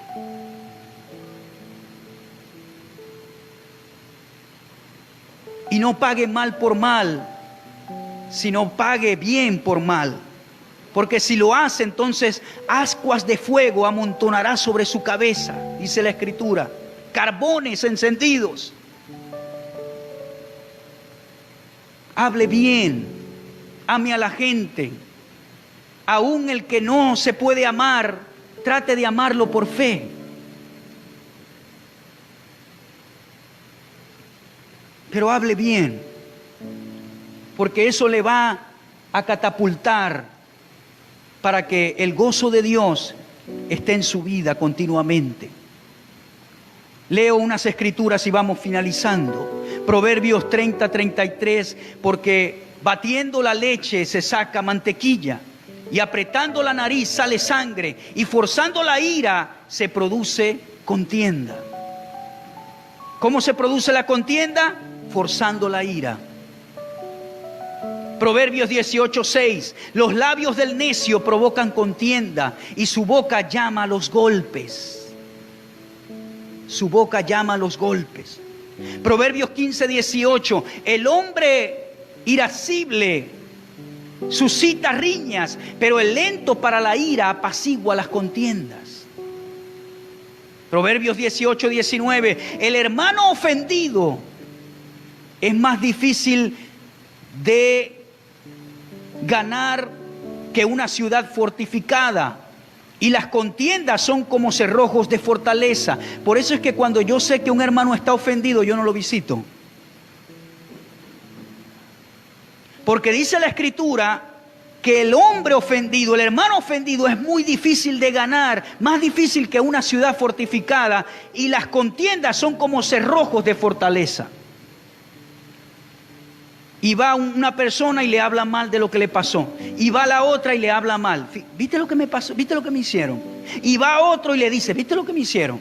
Speaker 1: Y no pague mal por mal, sino pague bien por mal. Porque si lo hace, entonces ascuas de fuego amontonará sobre su cabeza, dice la Escritura, carbones encendidos. Hable bien, ame a la gente. Aún el que no se puede amar, trate de amarlo por fe. Pero hable bien, porque eso le va a catapultar para que el gozo de Dios esté en su vida continuamente. Leo unas escrituras y vamos finalizando. Proverbios 30:33, porque batiendo la leche se saca mantequilla, y apretando la nariz sale sangre, y forzando la ira se produce contienda. ¿Cómo se produce la contienda? Forzando la ira. Proverbios 18:6, los labios del necio provocan contienda y su boca llama a los golpes. Su boca llama a los golpes. Proverbios 15:18, el hombre irascible suscita riñas, pero el lento para la ira apacigua las contiendas. Proverbios 18:19, el hermano ofendido es más difícil de ganar que una ciudad fortificada, y las contiendas son como cerrojos de fortaleza. Por eso es que cuando yo sé que un hermano está ofendido, yo no lo visito. Porque dice la Escritura que el hombre ofendido, el hermano ofendido, es muy difícil de ganar, más difícil que una ciudad fortificada, y las contiendas son como cerrojos de fortaleza. Y va una persona y le habla mal de lo que le pasó. Y va la otra y le habla mal. ¿Viste lo que me pasó? ¿Viste lo que me hicieron? Y va otro y le dice, ¿viste lo que me hicieron?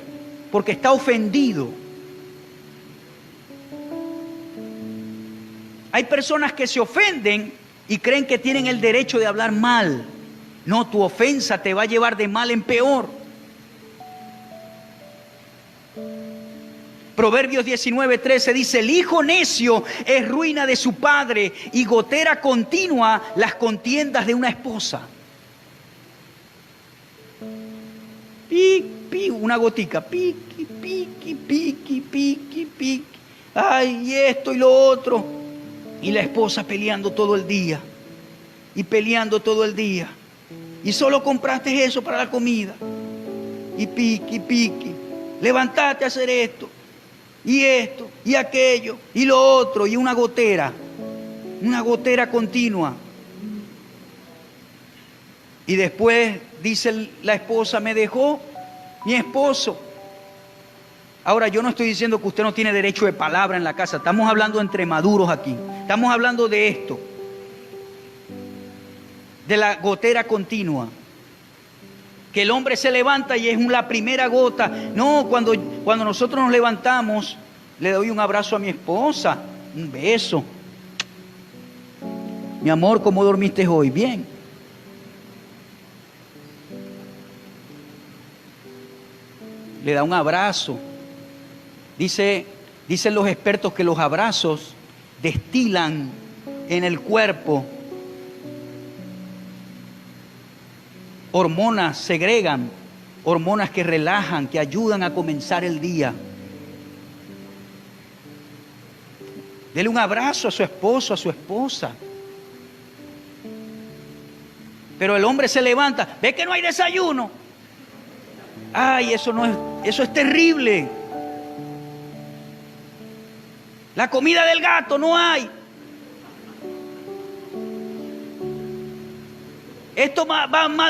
Speaker 1: Porque está ofendido. Hay personas que se ofenden y creen que tienen el derecho de hablar mal. No, tu ofensa te va a llevar de mal en peor. Proverbios 19:13 dice, el hijo necio es ruina de su padre y gotera continua las contiendas de una esposa. Piqui, una gotica, piqui, piqui, piqui, piqui, piqui. Ay, y esto y lo otro. Y la esposa peleando todo el día. Y peleando todo el día. Y solo compraste eso para la comida. Y piqui, piqui. Levantate a hacer esto. Y esto, y aquello, y lo otro, y una gotera continua. Y después dice la esposa, me dejó mi esposo. Ahora, yo no estoy diciendo que usted no tiene derecho de palabra en la casa, estamos hablando entre maduros aquí, estamos hablando de esto, de la gotera continua. Que el hombre se levanta y es la primera gota. No, cuando nosotros nos levantamos, le doy un abrazo a mi esposa, un beso. Mi amor, ¿cómo dormiste hoy? Bien. Le da un abrazo. Dicen los expertos que los abrazos destilan en el cuerpo hormonas, segregan hormonas que relajan, que ayudan a comenzar el día. Dele un abrazo a su esposo, a su esposa. Pero el hombre se levanta, ve que no hay desayuno. Ay, eso es terrible. La comida del gato no hay. Esto va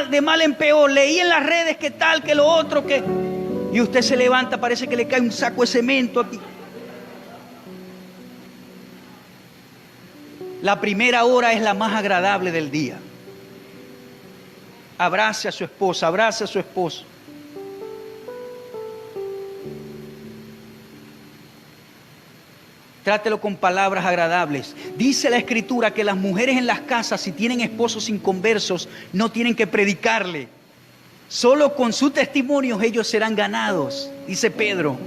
Speaker 1: de mal en peor. Leí en las redes que tal, que lo otro, que... Y usted se levanta, parece que le cae un saco de cemento aquí. La primera hora es la más agradable del día. Abrace a su esposa, abrace a su esposo. Trátelo con palabras agradables. Dice la Escritura que las mujeres en las casas, si tienen esposos inconversos, no tienen que predicarle. Solo con su testimonio ellos serán ganados, dice Pedro.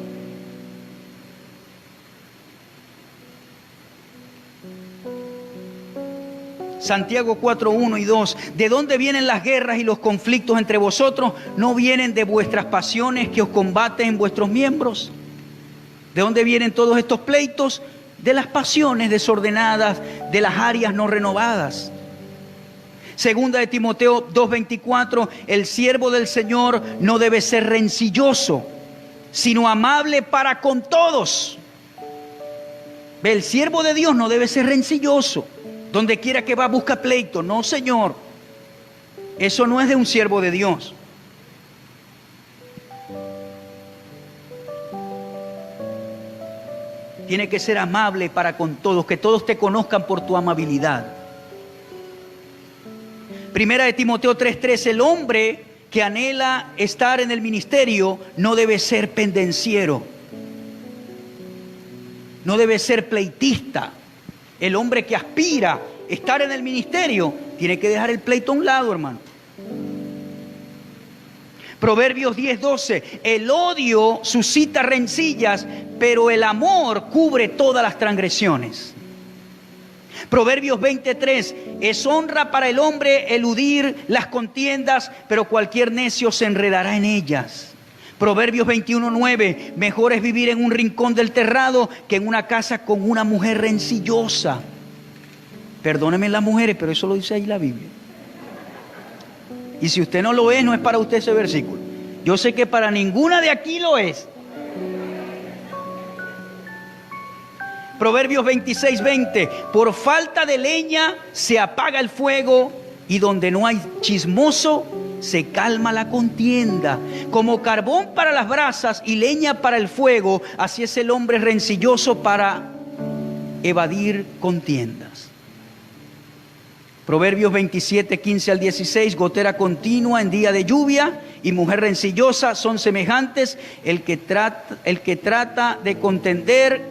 Speaker 1: Santiago 4, 1 y 2. ¿De dónde vienen las guerras y los conflictos entre vosotros? ¿No vienen de vuestras pasiones que os combaten en vuestros miembros? ¿De dónde vienen todos estos pleitos? De las pasiones desordenadas, de las áreas no renovadas. Segunda de Timoteo 2:24, el siervo del Señor no debe ser rencilloso, sino amable para con todos. Ve, el siervo de Dios no debe ser rencilloso. Donde quiera que va busca pleito. No, Señor. Eso no es de un siervo de Dios. Tiene que ser amable para con todos, que todos te conozcan por tu amabilidad. Primera de Timoteo 3:3, el hombre que anhela estar en el ministerio no debe ser pendenciero, no debe ser pleitista. El hombre que aspira a estar en el ministerio tiene que dejar el pleito a un lado, hermano. Proverbios 10:12, el odio suscita rencillas, pero el amor cubre todas las transgresiones. Proverbios 20:3, es honra para el hombre eludir las contiendas, pero cualquier necio se enredará en ellas. Proverbios 21:9, mejor es vivir en un rincón del terrado que en una casa con una mujer rencillosa. Perdónenme las mujeres, pero eso lo dice ahí la Biblia. Y si usted no lo es, no es para usted ese versículo. Yo sé que para ninguna de aquí lo es. Proverbios 26:20, por falta de leña se apaga el fuego, y donde no hay chismoso se calma la contienda. Como carbón para las brasas y leña para el fuego, así es el hombre rencilloso para evadir contiendas. Proverbios 27:15 al 16, gotera continua en día de lluvia y mujer rencillosa son semejantes. El que trata de contender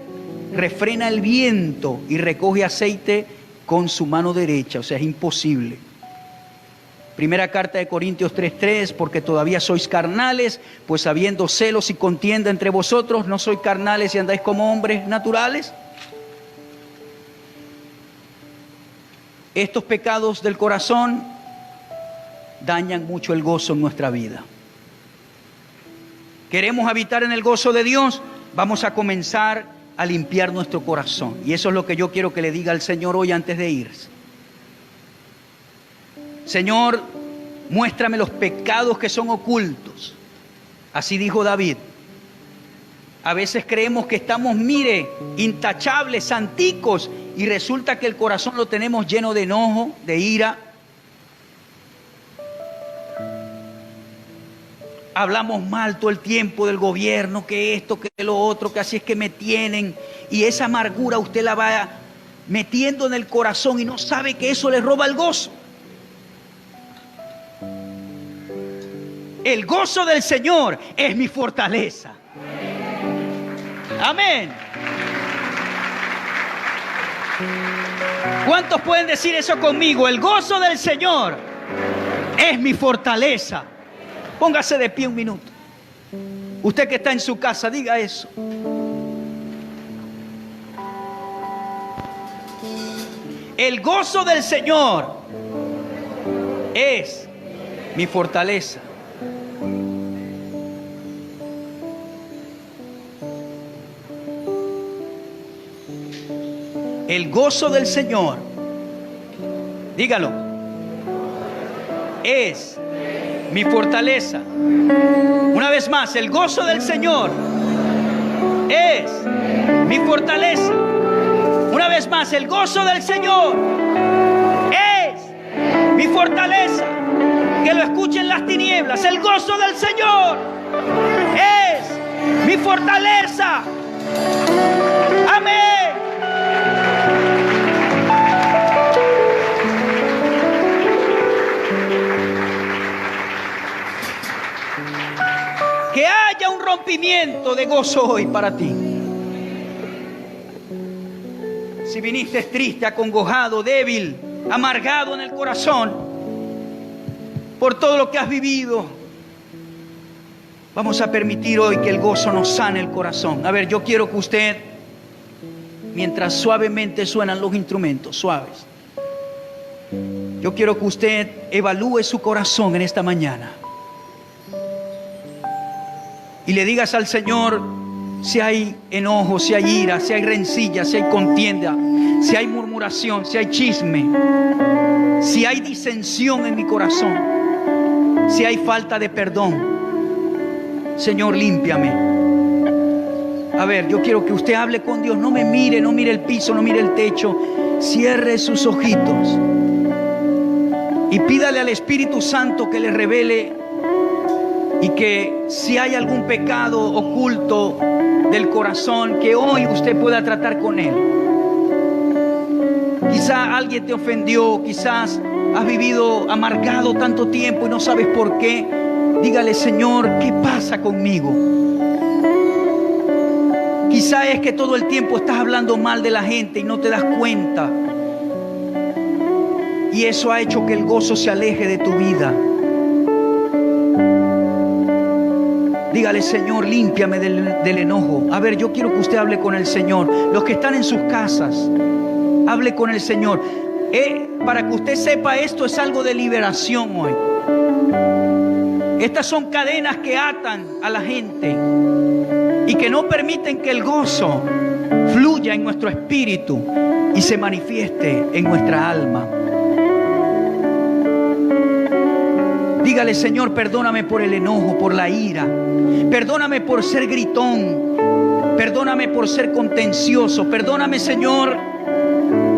Speaker 1: refrena el viento y recoge aceite con su mano derecha. O sea, es imposible. Primera carta de Corintios 3:3, porque todavía sois carnales, pues habiendo celos y contienda entre vosotros, ¿no sois carnales y andáis como hombres naturales? Estos pecados del corazón dañan mucho el gozo en nuestra vida. ¿Queremos habitar en el gozo de Dios? Vamos a comenzar a limpiar nuestro corazón. Y eso es lo que yo quiero que le diga al Señor hoy antes de irse. Señor, muéstrame los pecados que son ocultos. Así dijo David. A veces creemos que estamos, intachables, santicos, y resulta que el corazón lo tenemos lleno de enojo, de ira. Hablamos mal todo el tiempo del gobierno, que esto, que lo otro, que así es que me tienen. Y esa amargura usted la va metiendo en el corazón y no sabe que eso le roba el gozo. El gozo del Señor es mi fortaleza. Amén. ¿Cuántos pueden decir eso conmigo? El gozo del Señor es mi fortaleza. Póngase de pie un minuto. Usted que está en su casa, diga eso. El gozo del Señor es mi fortaleza. El gozo del Señor, dígalo, es mi fortaleza. Una vez más, el gozo del Señor es mi fortaleza. Una vez más, el gozo del Señor es mi fortaleza. Que lo escuchen las tinieblas. El gozo del Señor es mi fortaleza. Amén. Que haya un rompimiento de gozo hoy para ti. Si viniste triste, acongojado, débil, amargado en el corazón por todo lo que has vivido, vamos a permitir hoy que el gozo nos sane el corazón. A ver, yo quiero que usted, mientras suavemente suenan los instrumentos, suaves, yo quiero que usted evalúe su corazón en esta mañana y le digas al Señor si hay enojo, si hay ira, si hay rencilla, si hay contienda, si hay murmuración, si hay chisme, si hay disensión en mi corazón, si hay falta de perdón. Señor, límpiame. A ver, yo quiero que usted hable con Dios. No me mire, no mire el piso, no mire el techo. Cierre sus ojitos y pídale al Espíritu Santo que le revele, y que si hay algún pecado oculto del corazón, que hoy usted pueda tratar con él. Quizá alguien te ofendió, quizás has vivido amargado tanto tiempo y no sabes por qué. Dígale: Señor, ¿qué pasa conmigo? Quizá es que todo el tiempo estás hablando mal de la gente y no te das cuenta, y eso ha hecho que el gozo se aleje de tu vida. Dígale: Señor, límpiame del enojo. A ver, yo quiero que usted hable con el Señor. Los que están en sus casas, hable con el Señor. Para que usted sepa, esto es algo de liberación hoy. Estas son cadenas que atan a la gente y que no permiten que el gozo fluya en nuestro espíritu y se manifieste en nuestra alma. Dígale: Señor, perdóname por el enojo, por la ira. Perdóname por ser gritón. Perdóname por ser contencioso. Perdóname, Señor,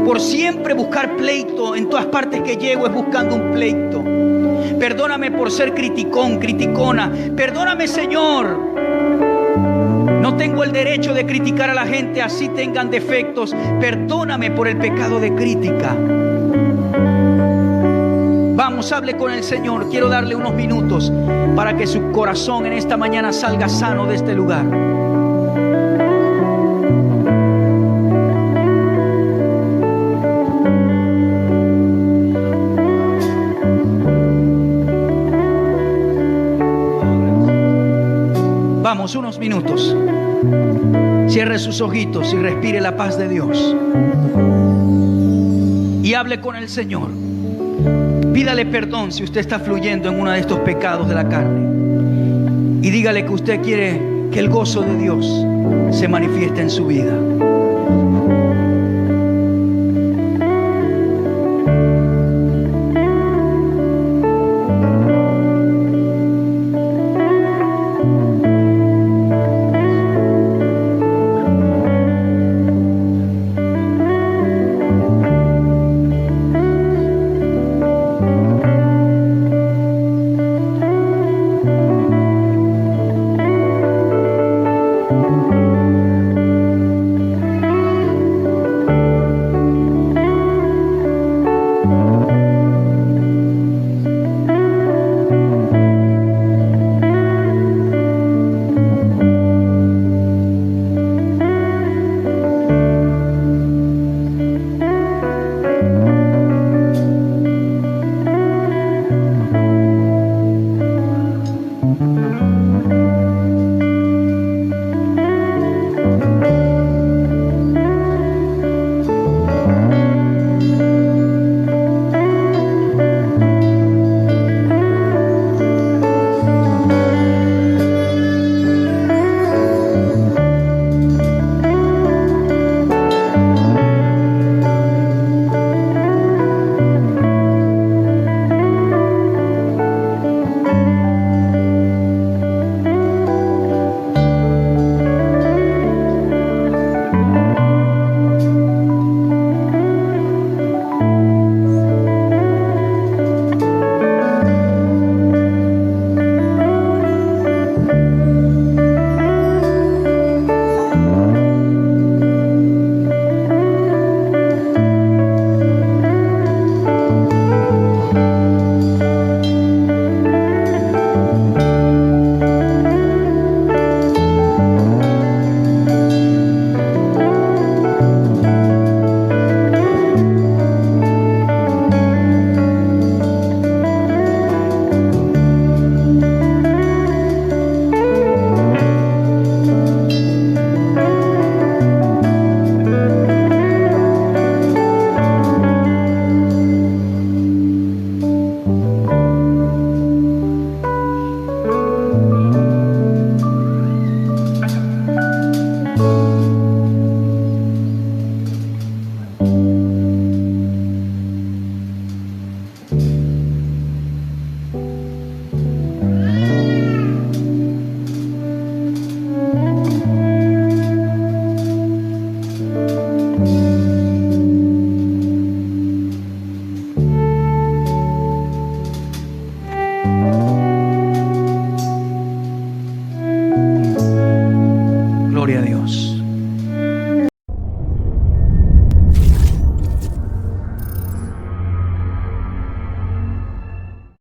Speaker 1: por siempre buscar pleito. En todas partes que llego es buscando un pleito. Perdóname por ser criticón, criticona. Perdóname, Señor. No tengo el derecho de criticar a la gente, así tengan defectos. Perdóname por el pecado de crítica. Vamos, hable con el Señor. Quiero darle unos minutos para que su corazón en esta mañana salga sano de este lugar. Vamos, unos minutos. Cierre sus ojitos y respire la paz de Dios. Y hable con el Señor. Pídale perdón si usted está fluyendo en uno de estos pecados de la carne. Y dígale que usted quiere que el gozo de Dios se manifieste en su vida.